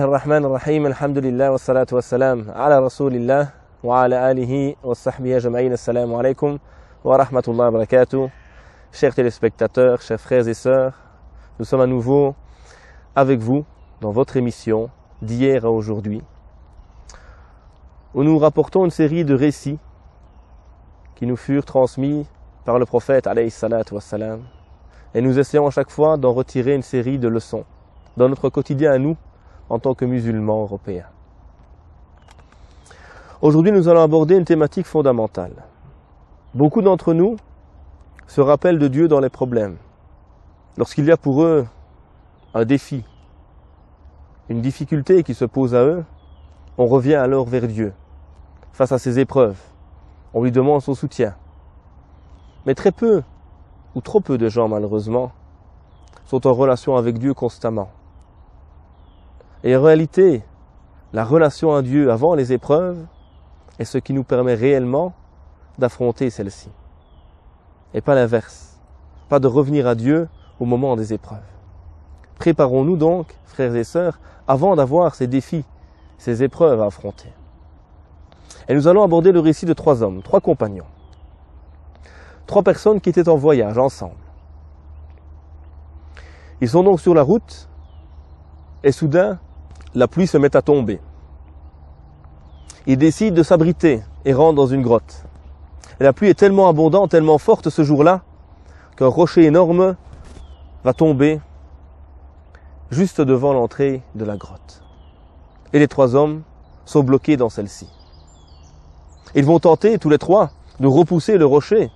الرحمن الرحيم الحمد لله والصلاة والسلام على رسول الله وعلى آله وصحبه أجمعين. Assalamu alaikum wa rahmatullahi wa barakatuh. Chers téléspectateurs, chers frères et sœurs, nous sommes à nouveau avec vous dans votre émission d'hier à aujourd'hui, où nous rapportons une série de récits qui nous furent transmis par le prophète alayhi salatu wassalam, et nous essayons à chaque fois d'en retirer une série de leçons dans notre quotidien à nous en tant que musulmans européens. Aujourd'hui, nous allons aborder une thématique fondamentale. Beaucoup d'entre nous se rappellent de Dieu dans les problèmes. Lorsqu'il y a pour eux un défi, une difficulté qui se pose à eux, on revient alors vers Dieu. Face à ces épreuves, on lui demande son soutien. Mais très peu, ou trop peu de gens malheureusement, sont en relation avec Dieu constamment. Et en réalité, la relation à Dieu avant les épreuves est ce qui nous permet réellement d'affronter celle-ci. Et pas l'inverse. Pas de revenir à Dieu au moment des épreuves. Préparons-nous donc, frères et sœurs, avant d'avoir ces défis, ces épreuves à affronter. Et nous allons aborder le récit de 3 hommes, 3 compagnons. 3 personnes qui étaient en voyage ensemble. Ils sont donc sur la route et soudain, la pluie se met à tomber. Ils décident de s'abriter et rentrent dans une grotte. Et la pluie est tellement abondante, tellement forte ce jour-là, qu'un rocher énorme va tomber juste devant l'entrée de la grotte. Et les 3 hommes sont bloqués dans celle-ci. Ils vont tenter, tous les 3, de repousser le rocher,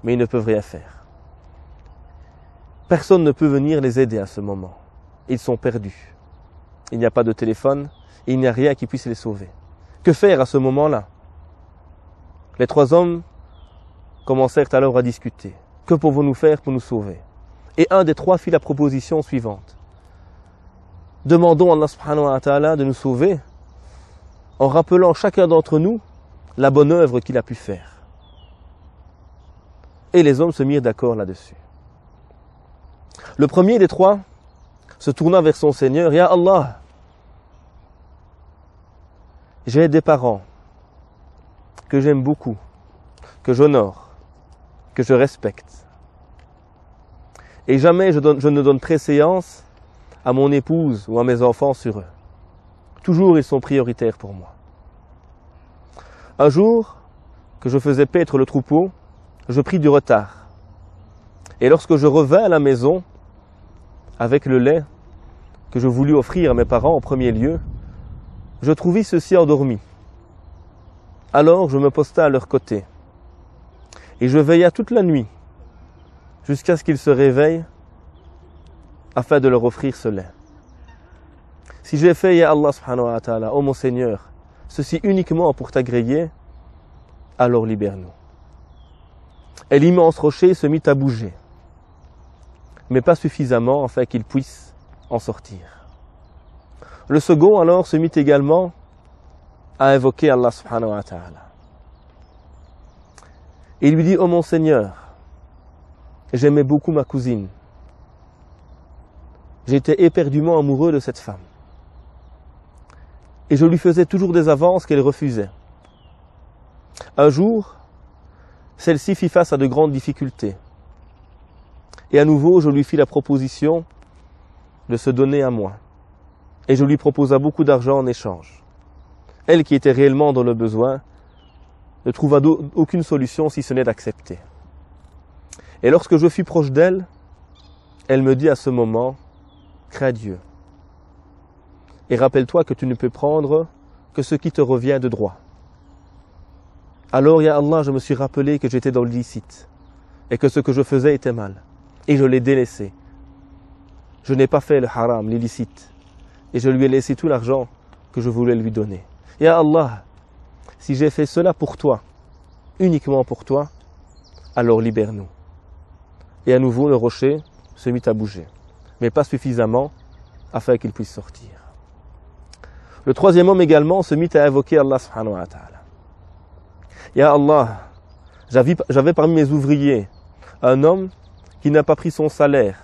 mais ils ne peuvent rien faire. Personne ne peut venir les aider à ce moment. Ils sont perdus. Il n'y a pas de téléphone, et il n'y a rien qui puisse les sauver. Que faire à ce moment-là? Les 3 hommes commencèrent alors à discuter. Que pouvons-nous faire pour nous sauver? Et un des 3 fit la proposition suivante. Demandons à Allah subhanahu wa ta'ala de nous sauver en rappelant chacun d'entre nous la bonne œuvre qu'il a pu faire. Et les hommes se mirent d'accord là-dessus. Le premier des 3 se tourna vers son Seigneur. Ya Allah, j'ai des parents que j'aime beaucoup, que j'honore, que je respecte. Et jamais je ne donne préséance à mon épouse ou à mes enfants sur eux. Toujours ils sont prioritaires pour moi. Un jour, que je faisais paître le troupeau, je pris du retard. Et lorsque je revins à la maison, avec le lait que je voulus offrir à mes parents en premier lieu, je trouvai ceux-ci endormis. Alors je me postai à leur côté, et je veilla toute la nuit, jusqu'à ce qu'ils se réveillent, afin de leur offrir ce lait. Si j'ai fait, ya Allah subhanahu wa ta'ala, ô mon Seigneur, ceci uniquement pour t'agréer, alors libère-nous. Et l'immense rocher se mit à bouger, mais pas suffisamment afin qu'il puisse en sortir. Le second alors se mit également à invoquer Allah subhanahu wa ta'ala. Et il lui dit, ô mon Seigneur, j'aimais beaucoup ma cousine. J'étais éperdument amoureux de cette femme. Et je lui faisais toujours des avances qu'elle refusait. Un jour, celle-ci fit face à de grandes difficultés. Et à nouveau, je lui fis la proposition de se donner à moi. Et je lui proposa beaucoup d'argent en échange. Elle, qui était réellement dans le besoin, ne trouva aucune solution si ce n'est d'accepter. Et lorsque je fus proche d'elle, elle me dit à ce moment, « Crains Dieu. Et rappelle-toi que tu ne peux prendre que ce qui te revient de droit. » Alors, ya Allah, je me suis rappelé que j'étais dans l'illicite et que ce que je faisais était mal. Et je l'ai délaissé. Je n'ai pas fait le haram, l'illicite. Et je lui ai laissé tout l'argent que je voulais lui donner. Ya Allah, si j'ai fait cela pour toi, uniquement pour toi, alors libère-nous. Et à nouveau, le rocher se mit à bouger, mais pas suffisamment afin qu'il puisse sortir. Le 3e homme également se mit à invoquer Allah subhanahu wa ta'ala. Ya Allah, j'avais parmi mes ouvriers un homme qui n'a pas pris son salaire.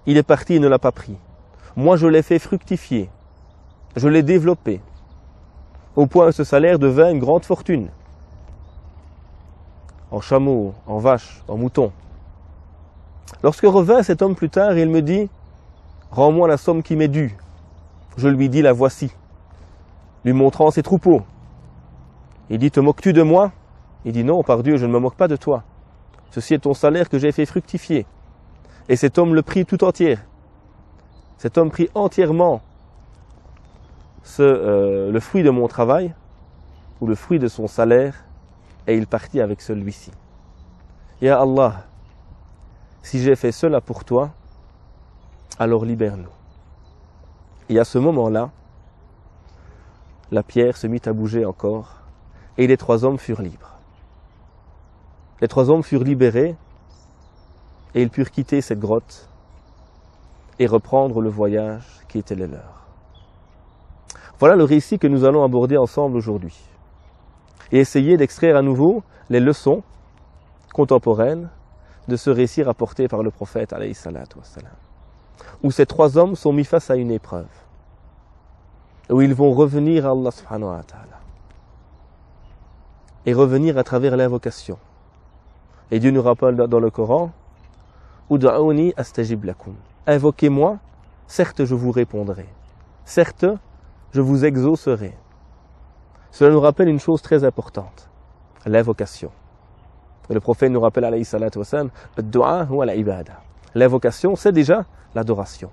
Il est parti et ne l'a pas pris. moi je l'ai fait fructifier, je l'ai développé, au point où ce salaire devint une grande fortune, en chameaux, en vaches, en moutons. Lorsque revint cet homme plus tard, il me dit, rends-moi la somme qui m'est due. Je lui dis, la voici, lui montrant ses troupeaux. Il dit, te moques-tu de moi? Il dit, non, par Dieu, je ne me moque pas de toi. Ceci est ton salaire que j'ai fait fructifier. Et cet homme le prit tout entier. Cet homme prit entièrement le fruit de mon travail, ou le fruit de son salaire, et il partit avec celui-ci. Ya Allah, si j'ai fait cela pour toi, alors libère-nous. Et à ce moment-là, la pierre se mit à bouger encore, et les 3 hommes furent libres. Les 3 hommes furent libérés, et ils purent quitter cette grotte, et reprendre le voyage qui était le leur. Voilà le récit que nous allons aborder ensemble aujourd'hui, et essayer d'extraire à nouveau les leçons contemporaines de ce récit rapporté par le prophète, alayhi salatu wassalam, où ces 3 hommes sont mis face à une épreuve, où ils vont revenir à Allah subhanahu wa ta'ala, et revenir à travers l'invocation. Et Dieu nous rappelle dans le Coran, Ud'aouni astajib lakum. Invoquez-moi, certes je vous répondrai, certes je vous exaucerai. Cela nous rappelle une chose très importante, l'invocation. Le prophète nous rappelle, alayhi salatu wassalam, ad-du'a huwa al-ibada. L'invocation, c'est déjà l'adoration.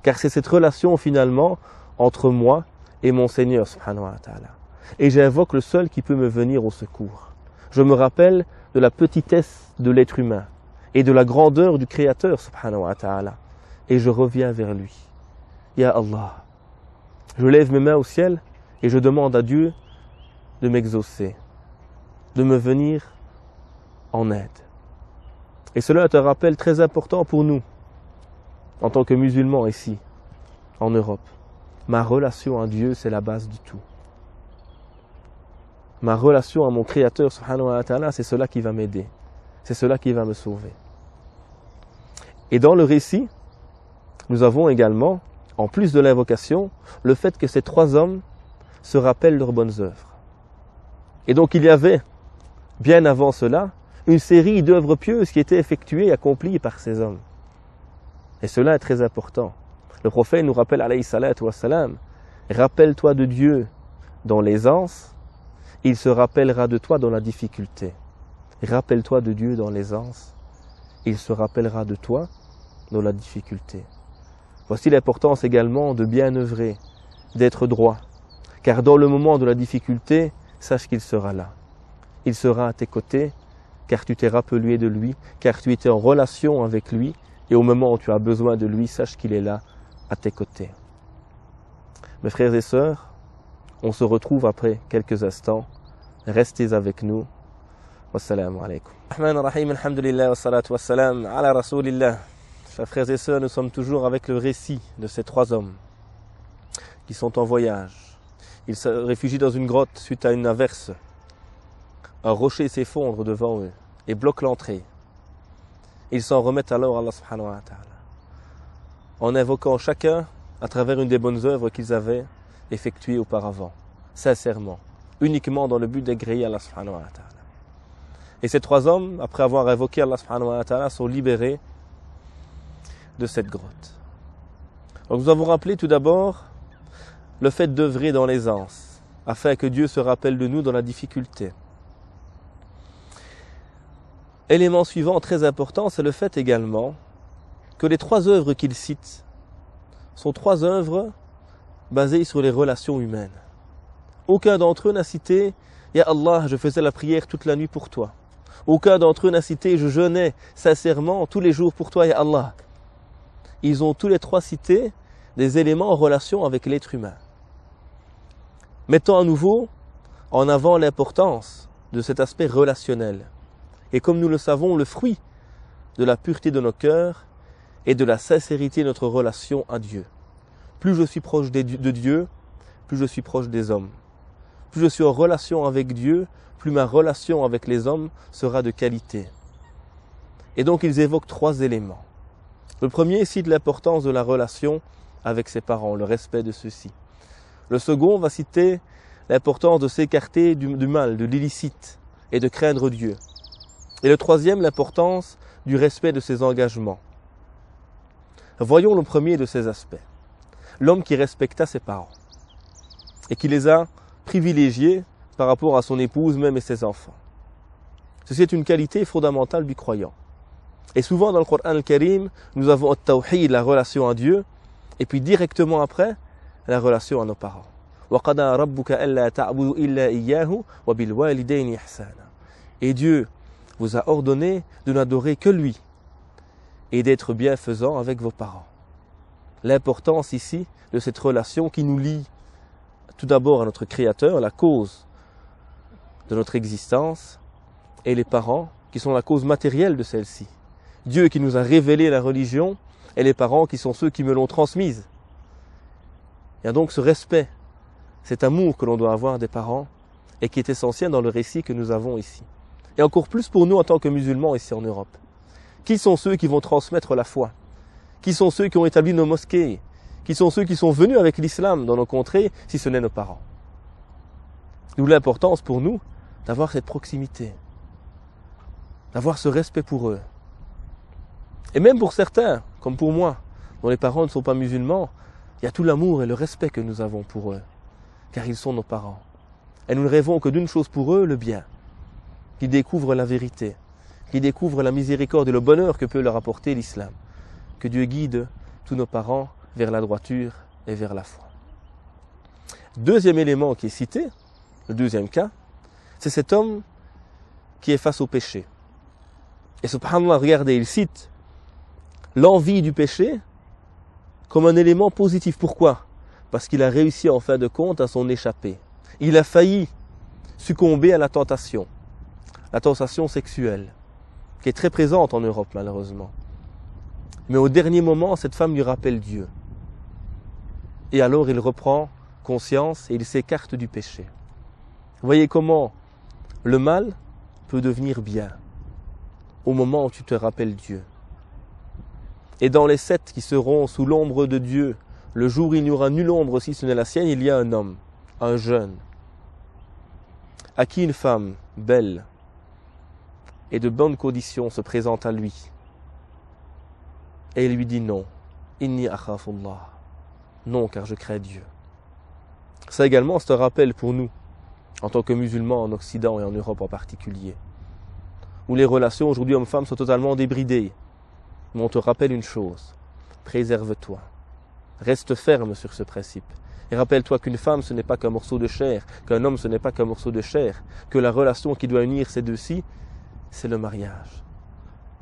Car c'est cette relation finalement entre moi et mon Seigneur, subhanahu wa ta'ala. Et j'invoque le seul qui peut me venir au secours. Je me rappelle de la petitesse de l'être humain et de la grandeur du Créateur, subhanahu wa ta'ala. Et je reviens vers lui. Ya Allah, je lève mes mains au ciel et je demande à Dieu de m'exaucer, de me venir en aide. Et cela est un rappel très important pour nous, en tant que musulmans ici, en Europe. Ma relation à Dieu, c'est la base du tout. Ma relation à mon Créateur, subhanahu wa ta'ala, c'est cela qui va m'aider. C'est cela qui va me sauver. Et dans le récit, nous avons également, en plus de l'invocation, le fait que ces 3 hommes se rappellent leurs bonnes œuvres. Et donc il y avait, bien avant cela, une série d'œuvres pieuses qui étaient effectuées et accomplies par ces hommes. Et cela est très important. Le prophète nous rappelle, alayhi salatu wassalam, rappelle-toi de Dieu dans l'aisance, il se rappellera de toi dans la difficulté. Rappelle-toi de Dieu dans l'aisance, il se rappellera de toi dans la difficulté. Voici l'importance également de bien œuvrer, d'être droit. Car dans le moment de la difficulté, sache qu'il sera là. Il sera à tes côtés, car tu t'es rappelé de lui, car tu étais en relation avec lui, et au moment où tu as besoin de lui, sache qu'il est là, à tes côtés. Mes frères et sœurs, on se retrouve après quelques instants. Restez avec nous. Wassalamu alaikum. Rahman Rahim, alhamdulillah, wa salatu wa salam, ala rasoulillah. Chers frères et sœurs, nous sommes toujours avec le récit de ces 3 hommes qui sont en voyage. Ils se réfugient dans une grotte suite à une averse. Un rocher s'effondre devant eux et bloque l'entrée. Ils s'en remettent alors à Allah subhanahu wa ta'ala, en invoquant chacun à travers une des bonnes œuvres qu'ils avaient effectuées auparavant, sincèrement, uniquement dans le but d'agréer Allah subhanahu wa ta'ala. Et ces 3 hommes, après avoir invoqué Allah subhanahu wa ta'ala, sont libérés de cette grotte. Donc nous avons rappelé tout d'abord le fait d'œuvrer dans l'aisance, afin que Dieu se rappelle de nous dans la difficulté. Élément suivant très important, c'est le fait également que les 3 œuvres qu'il cite sont 3 œuvres basées sur les relations humaines. Aucun d'entre eux n'a cité « Ya Allah, je faisais la prière toute la nuit pour toi ». Aucun d'entre eux n'a cité « Je jeûnais sincèrement tous les jours pour toi, Ya Allah ». Ils ont tous les 3 cité des éléments en relation avec l'être humain, mettant à nouveau en avant l'importance de cet aspect relationnel. Et comme nous le savons, le fruit de la pureté de nos cœurs et de la sincérité de notre relation à Dieu. Plus je suis proche de Dieu, plus je suis proche des hommes. Plus je suis en relation avec Dieu, plus ma relation avec les hommes sera de qualité. Et donc ils évoquent 3 éléments. Le premier cite l'importance de la relation avec ses parents, le respect de ceux-ci. Le second va citer l'importance de s'écarter du mal, de l'illicite et de craindre Dieu. Et le troisième, l'importance du respect de ses engagements. Voyons le premier de ces aspects. L'homme qui respecta ses parents et qui les a privilégiés par rapport à son épouse même et ses enfants. Ceci est une qualité fondamentale du croyant. Et souvent dans le Coran al-Karim, nous avons al-Tawhid, la relation à Dieu, et puis directement après, la relation à nos parents. وَقَضَى رَبُّكَ أَلَّا تَعْبُدُوا إِلَّا إِيَّاهُ وَبِالْوَالِدَيْنِ إِحْسَانًا. Et Dieu vous a ordonné de n'adorer que lui et d'être bienfaisant avec vos parents. L'importance ici de cette relation qui nous lie tout d'abord à notre Créateur, la cause de notre existence, et les parents qui sont la cause matérielle de celle-ci. Dieu qui nous a révélé la religion et les parents qui sont ceux qui me l'ont transmise. Il y a donc ce respect, cet amour que l'on doit avoir des parents et qui est essentiel dans le récit que nous avons ici. Et encore plus pour nous en tant que musulmans ici en Europe. Qui sont ceux qui vont transmettre la foi? Qui sont ceux qui ont établi nos mosquées? Qui sont ceux qui sont venus avec l'islam dans nos contrées, si ce n'est nos parents? D'où l'importance pour nous d'avoir cette proximité, d'avoir ce respect pour eux. Et même pour certains, comme pour moi, dont les parents ne sont pas musulmans, il y a tout l'amour et le respect que nous avons pour eux, car ils sont nos parents. Et nous ne rêvons que d'une chose pour eux, le bien, qu'ils découvrent la vérité, qu'ils découvrent la miséricorde et le bonheur que peut leur apporter l'islam. Que Dieu guide tous nos parents vers la droiture et vers la foi. Deuxième élément qui est cité, le deuxième cas, c'est cet homme qui est face au péché. Et subhanallah, regardez, il cite l'envie du péché comme un élément positif. Pourquoi? Parce qu'il a réussi en fin de compte à s'en échapper. Il a failli succomber à la tentation sexuelle, qui est très présente en Europe malheureusement. Mais au dernier moment, cette femme lui rappelle Dieu. Et alors il reprend conscience et il s'écarte du péché. Vous voyez comment le mal peut devenir bien au moment où tu te rappelles Dieu. Et dans les 7 qui seront sous l'ombre de Dieu, le jour où il n'y aura nulle ombre si ce n'est la sienne, il y a un homme, un jeune, à qui une femme belle et de bonnes conditions se présente à lui. Et il lui dit non, inni akhafullah, non car je crains Dieu. Ça également, c'est un rappel pour nous, en tant que musulmans en Occident et en Europe en particulier, où les relations aujourd'hui hommes-femmes sont totalement débridées. Mais on te rappelle une chose, préserve-toi, reste ferme sur ce principe. Et rappelle-toi qu'une femme ce n'est pas qu'un morceau de chair, qu'un homme ce n'est pas qu'un morceau de chair, que la relation qui doit unir ces deux-ci, c'est le mariage.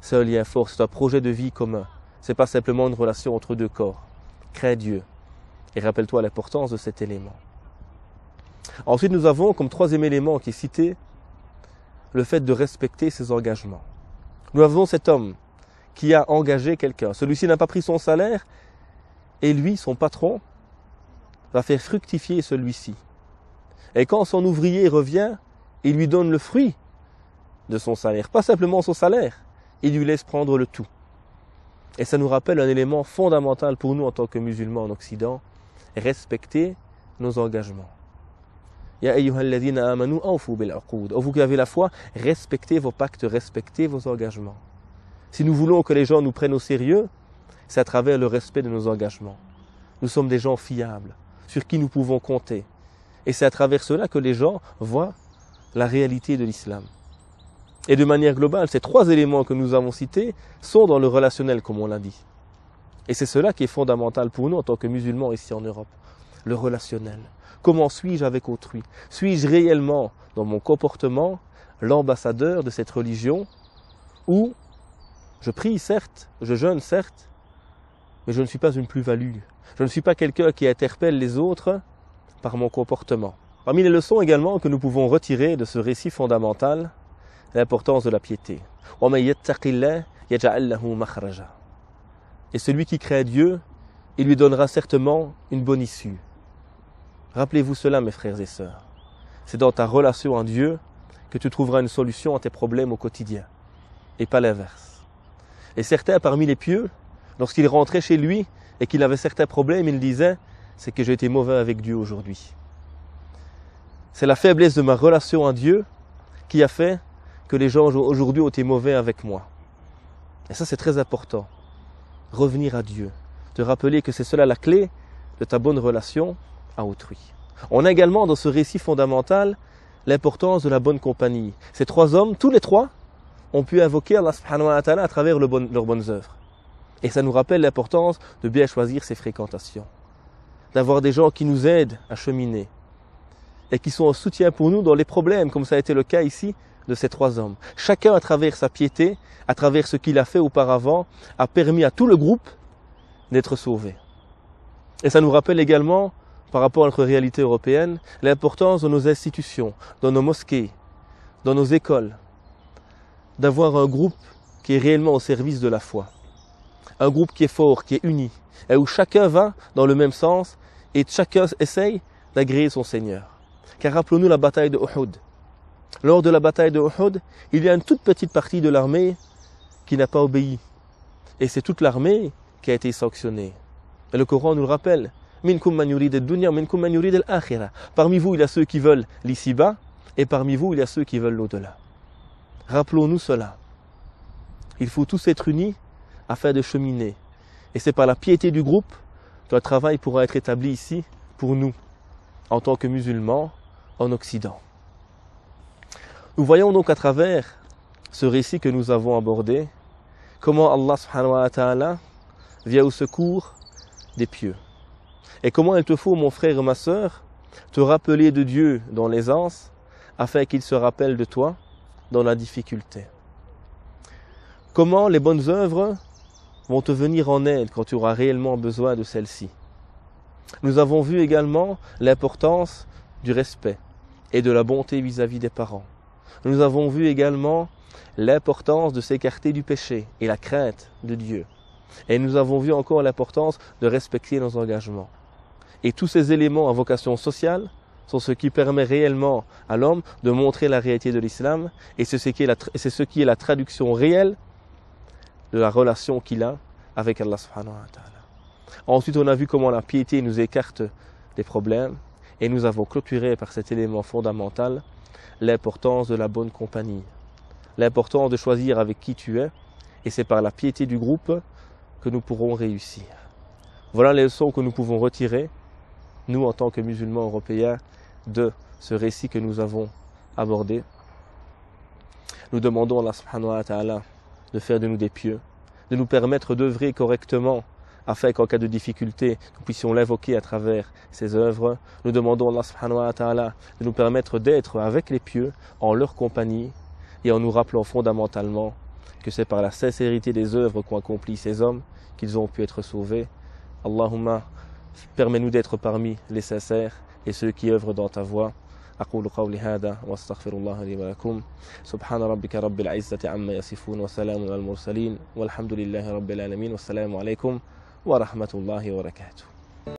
C'est un lien fort, c'est un projet de vie commun. C'est pas simplement une relation entre deux corps. Crains Dieu. Et rappelle-toi l'importance de cet élément. Ensuite, nous avons comme troisième élément qui est cité, le fait de respecter ses engagements. Nous avons cet homme qui a engagé quelqu'un. Celui-ci n'a pas pris son salaire et lui, son patron, va faire fructifier celui-ci. Et quand son ouvrier revient, il lui donne le fruit de son salaire. Pas simplement son salaire, il lui laisse prendre le tout. Et ça nous rappelle un élément fondamental pour nous en tant que musulmans en Occident, respecter nos engagements. Ya ayyuhalladhina amanu awfu bil uqud. Vous qui avez la foi, respectez vos pactes, respectez vos engagements. Si nous voulons que les gens nous prennent au sérieux, c'est à travers le respect de nos engagements. Nous sommes des gens fiables, sur qui nous pouvons compter. Et c'est à travers cela que les gens voient la réalité de l'islam. Et de manière globale, ces 3 éléments que nous avons cités sont dans le relationnel, comme on l'a dit. Et c'est cela qui est fondamental pour nous en tant que musulmans ici en Europe. Le relationnel. Comment suis-je avec autrui? Suis-je réellement, dans mon comportement, l'ambassadeur de cette religion ou je prie certes, je jeûne certes, mais je ne suis pas une plus-value. Je ne suis pas quelqu'un qui interpelle les autres par mon comportement. Parmi les leçons également que nous pouvons retirer de ce récit fondamental, l'importance de la piété. Et celui qui craint Dieu, il lui donnera certainement une bonne issue. Rappelez-vous cela, mes frères et sœurs. C'est dans ta relation à Dieu que tu trouveras une solution à tes problèmes au quotidien, et pas l'inverse. Et certains parmi les pieux, lorsqu'ils rentraient chez lui et qu'il avait certains problèmes, il disait, c'est que j'ai été mauvais avec Dieu aujourd'hui. C'est la faiblesse de ma relation à Dieu qui a fait que les gens aujourd'hui ont été mauvais avec moi. Et ça, c'est très important. Revenir à Dieu. Te rappeler que c'est cela la clé de ta bonne relation à autrui. On a également dans ce récit fondamental l'importance de la bonne compagnie. Ces trois hommes, tous les trois, ont pu invoquer Allah subhanahu wa ta'ala à travers leurs bonnes œuvres. Et ça nous rappelle l'importance de bien choisir ses fréquentations. D'avoir des gens qui nous aident à cheminer et qui sont un soutien pour nous dans les problèmes, comme ça a été le cas ici de ces trois hommes. Chacun, à travers sa piété, à travers ce qu'il a fait auparavant, a permis à tout le groupe d'être sauvé. Et ça nous rappelle également, par rapport à notre réalité européenne, l'importance de nos institutions, dans nos mosquées, dans nos écoles, d'avoir un groupe qui est réellement au service de la foi. Un groupe qui est fort, qui est uni, et où chacun va dans le même sens et chacun essaye d'agréer son Seigneur. Car rappelons-nous la bataille de Uhud. Lors de la bataille de Uhud, il y a une toute petite partie de l'armée qui n'a pas obéi. Et c'est toute l'armée qui a été sanctionnée. Et le Coran nous le rappelle. Minkum man yurid ad-dunya, minkum man yurid al-akhirah. Parmi vous, il y a ceux qui veulent l'ici-bas, et parmi vous, il y a ceux qui veulent l'au-delà. Rappelons-nous cela. Il faut tous être unis afin de cheminer. Et c'est par la piété du groupe que le travail pourra être établi ici pour nous, en tant que musulmans, en Occident. Nous voyons donc à travers ce récit que nous avons abordé, comment Allah subhanahu wa ta'ala vient au secours des pieux. Et comment il te faut, mon frère et ma sœur, te rappeler de Dieu dans l'aisance, afin qu'il se rappelle de toi dans la difficulté. Comment les bonnes œuvres vont te venir en aide quand tu auras réellement besoin de celles-ci. Nous avons vu également l'importance du respect et de la bonté vis-à-vis des parents. Nous avons vu également l'importance de s'écarter du péché et la crainte de Dieu. Et nous avons vu encore l'importance de respecter nos engagements. Et tous ces éléments à vocation sociale sont ce qui permet réellement à l'homme de montrer la réalité de l'islam, et c'est ce qui est la traduction réelle de la relation qu'il a avec Allah subhanahu wa ta'ala. Ensuite, on a vu comment la piété nous écarte des problèmes, et nous avons clôturé par cet élément fondamental l'importance de la bonne compagnie, l'importance de choisir avec qui tu es, et c'est par la piété du groupe que nous pourrons réussir. Voilà les leçons que nous pouvons retirer, nous en tant que musulmans européens, de ce récit que nous avons abordé. Nous demandons à Allah subhanahu wa ta'ala de faire de nous des pieux, de nous permettre d'œuvrer correctement afin qu'en cas de difficulté, nous puissions l'invoquer à travers ses œuvres. Nous demandons à Allah subhanahu wa ta'ala de nous permettre d'être avec les pieux, en leur compagnie, et en nous rappelant fondamentalement que c'est par la sincérité des œuvres qu'ont accompli ces hommes qu'ils ont pu être sauvés. Allahumma, permets-nous d'être parmi les sincères et ceux qui œuvrent dans ta voie. أقول قولي هذا واستغفر الله لي ولكم سبحان ربك رب العزة عما يصفون وسلام على المرسلين والحمد لله رب العالمين والسلام عليكم ورحمة الله وبركاته.